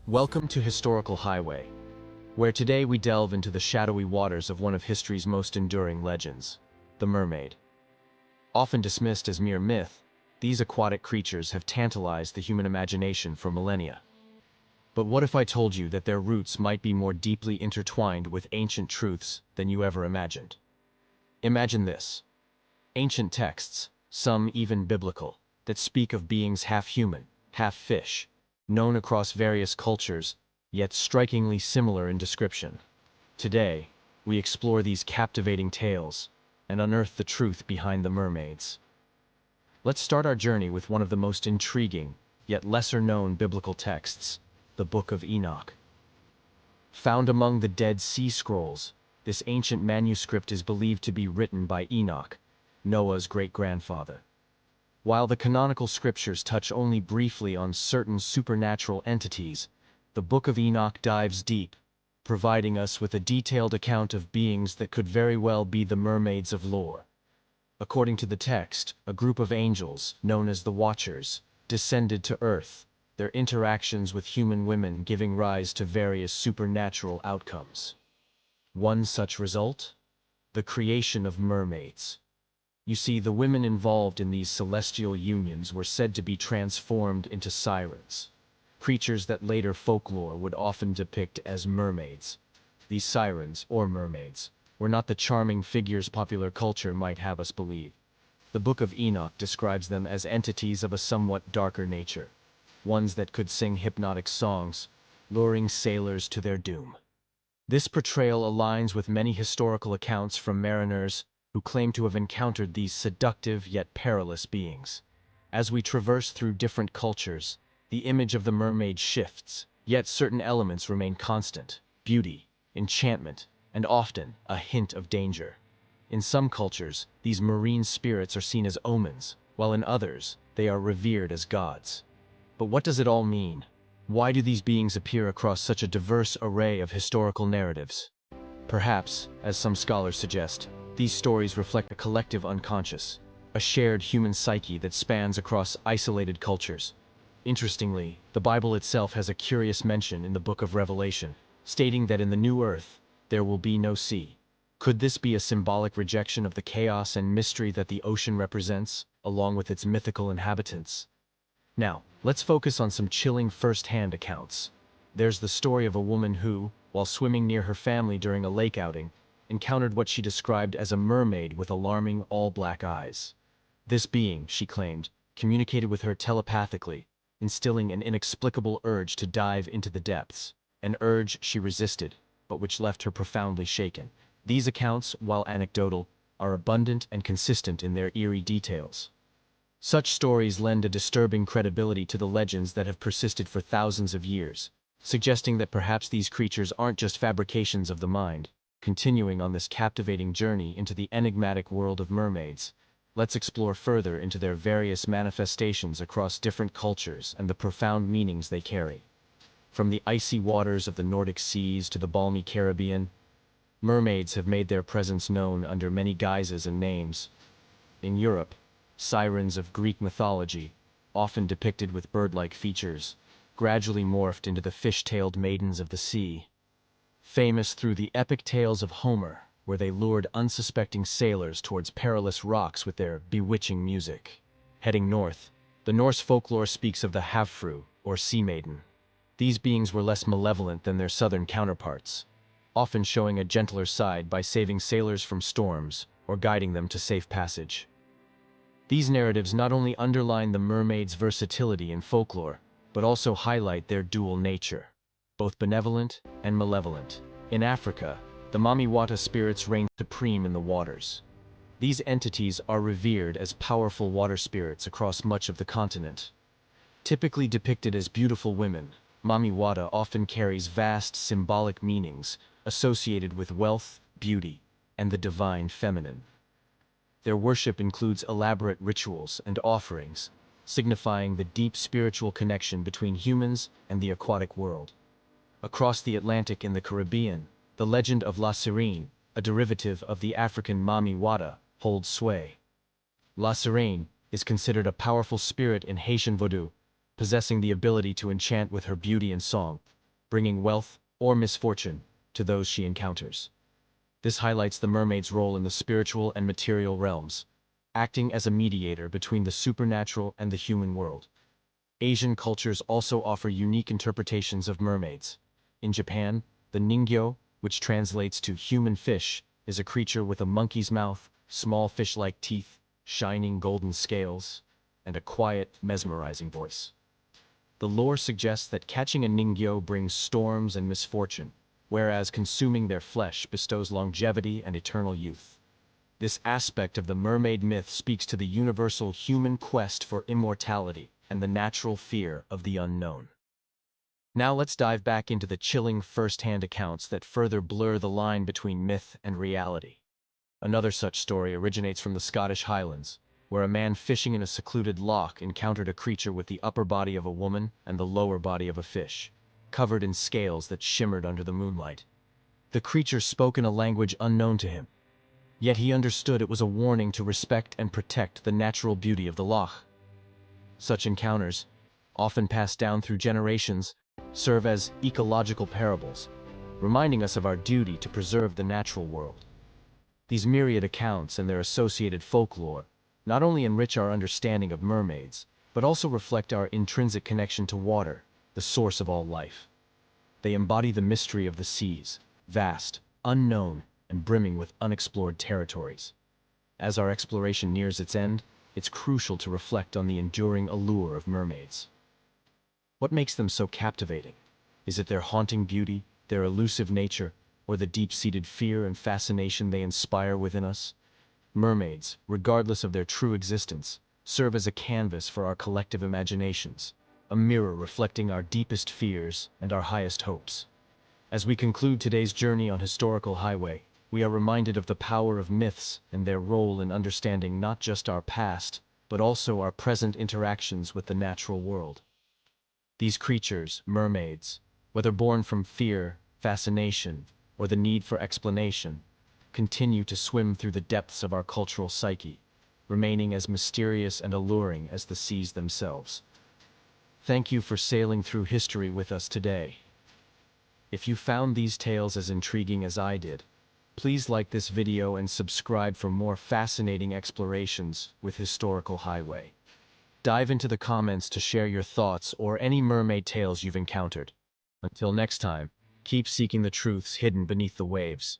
Welcome to Historical Highway, where today we delve into the shadowy waters of one of history's most enduring legends, the mermaid. Often dismissed as mere myth, these aquatic creatures have tantalized the human imagination for millennia. But what if I told you that their roots might be more deeply intertwined with ancient truths than you ever imagined? Imagine this: ancient texts, some even biblical, that speak of beings half human, half fish, known across various cultures, yet strikingly similar in description. Today, we explore these captivating tales and unearth the truth behind the mermaids. Let's start our journey with one of the most intriguing, yet lesser-known biblical texts, the Book of Enoch. Found among the Dead Sea Scrolls, this ancient manuscript is believed to be written by Enoch, Noah's great-grandfather. While the canonical scriptures touch only briefly on certain supernatural entities, the Book of Enoch dives deep, providing us with a detailed account of beings that could very well be the mermaids of lore. According to the text, a group of angels, known as the Watchers, descended to Earth, their interactions with human women giving rise to various supernatural outcomes. One such result? The creation of mermaids. You see, the women involved in these celestial unions were said to be transformed into sirens, creatures that later folklore would often depict as mermaids. These sirens, or mermaids, were not the charming figures popular culture might have us believe. The Book of Enoch describes them as entities of a somewhat darker nature, ones that could sing hypnotic songs, luring sailors to their doom. This portrayal aligns with many historical accounts from mariners who claim to have encountered these seductive yet perilous beings. As we traverse through different cultures, the image of the mermaid shifts, yet certain elements remain constant: beauty, enchantment, and often a hint of danger. In some cultures, these marine spirits are seen as omens, while in others, they are revered as gods. But what does it all mean? Why do these beings appear across such a diverse array of historical narratives? Perhaps, as some scholars suggest, these stories reflect a collective unconscious, a shared human psyche that spans across isolated cultures. Interestingly, the Bible itself has a curious mention in the Book of Revelation, stating that in the new earth, there will be no sea. Could this be a symbolic rejection of the chaos and mystery that the ocean represents, along with its mythical inhabitants? Now, let's focus on some chilling first-hand accounts. There's the story of a woman who, while swimming near her family during a lake outing, encountered what she described as a mermaid with alarming all-black eyes. This being, she claimed, communicated with her telepathically, instilling an inexplicable urge to dive into the depths, an urge she resisted, but which left her profoundly shaken. These accounts, while anecdotal, are abundant and consistent in their eerie details. Such stories lend a disturbing credibility to the legends that have persisted for thousands of years, suggesting that perhaps these creatures aren't just fabrications of the mind. Continuing on this captivating journey into the enigmatic world of mermaids, let's explore further into their various manifestations across different cultures and the profound meanings they carry. From the icy waters of the Nordic seas to the balmy Caribbean, mermaids have made their presence known under many guises and names. In Europe, sirens of Greek mythology, often depicted with bird-like features, gradually morphed into the fish-tailed maidens of the sea. Famous through the epic tales of Homer, where they lured unsuspecting sailors towards perilous rocks with their bewitching music. Heading north, the Norse folklore speaks of the Havfru, or sea maiden. These beings were less malevolent than their southern counterparts, often showing a gentler side by saving sailors from storms or guiding them to safe passage. These narratives not only underline the mermaid's versatility in folklore, but also highlight their dual nature, both benevolent and malevolent. In Africa, the Mamiwata spirits reign supreme in the waters. These entities are revered as powerful water spirits across much of the continent. Typically depicted as beautiful women, Mamiwata often carries vast symbolic meanings associated with wealth, beauty, and the divine feminine. Their worship includes elaborate rituals and offerings, signifying the deep spiritual connection between humans and the aquatic world. Across the Atlantic in the Caribbean, the legend of La Sirene, a derivative of the African Mami Wata, holds sway. La Sirene is considered a powerful spirit in Haitian Vodou, possessing the ability to enchant with her beauty and song. bringing wealth or misfortune to those she encounters. This highlights the mermaid's role in the spiritual and material realms, acting as a mediator between the supernatural and the human world. Asian cultures also offer unique interpretations of mermaids. In Japan, the ningyo, which translates to human fish, is a creature with a monkey's mouth, small fish-like teeth, shining golden scales, and a quiet, mesmerizing voice. The lore suggests that catching a ningyo brings storms and misfortune, whereas consuming their flesh bestows longevity and eternal youth. This aspect of the mermaid myth speaks to the universal human quest for immortality and the natural fear of the unknown. Now let's dive back into the chilling first-hand accounts that further blur the line between myth and reality. Another such story originates from the Scottish Highlands, where a man fishing in a secluded loch encountered a creature with the upper body of a woman and the lower body of a fish, covered in scales that shimmered under the moonlight. The creature spoke in a language unknown to him, yet he understood it was a warning to respect and protect the natural beauty of the loch. Such encounters, often passed down through generations, serve as ecological parables, reminding us of our duty to preserve the natural world. These myriad accounts and their associated folklore not only enrich our understanding of mermaids, but also reflect our intrinsic connection to water, the source of all life. They embody the mystery of the seas, vast, unknown, and brimming with unexplored territories. As our exploration nears its end, it's crucial to reflect on the enduring allure of mermaids. What makes them so captivating? Is it their haunting beauty, their elusive nature, or the deep-seated fear and fascination they inspire within us? Mermaids, regardless of their true existence, serve as a canvas for our collective imaginations, a mirror reflecting our deepest fears and our highest hopes. As we conclude today's journey on Historical Highway, we are reminded of the power of myths and their role in understanding not just our past, but also our present interactions with the natural world. These creatures, mermaids, whether born from fear, fascination, or the need for explanation, continue to swim through the depths of our cultural psyche, remaining as mysterious and alluring as the seas themselves. Thank you for sailing through history with us today. If you found these tales as intriguing as I did, please like this video and subscribe for more fascinating explorations with Historical Highway. Dive into the comments to share your thoughts or any mermaid tales you've encountered. Until next time, keep seeking the truths hidden beneath the waves.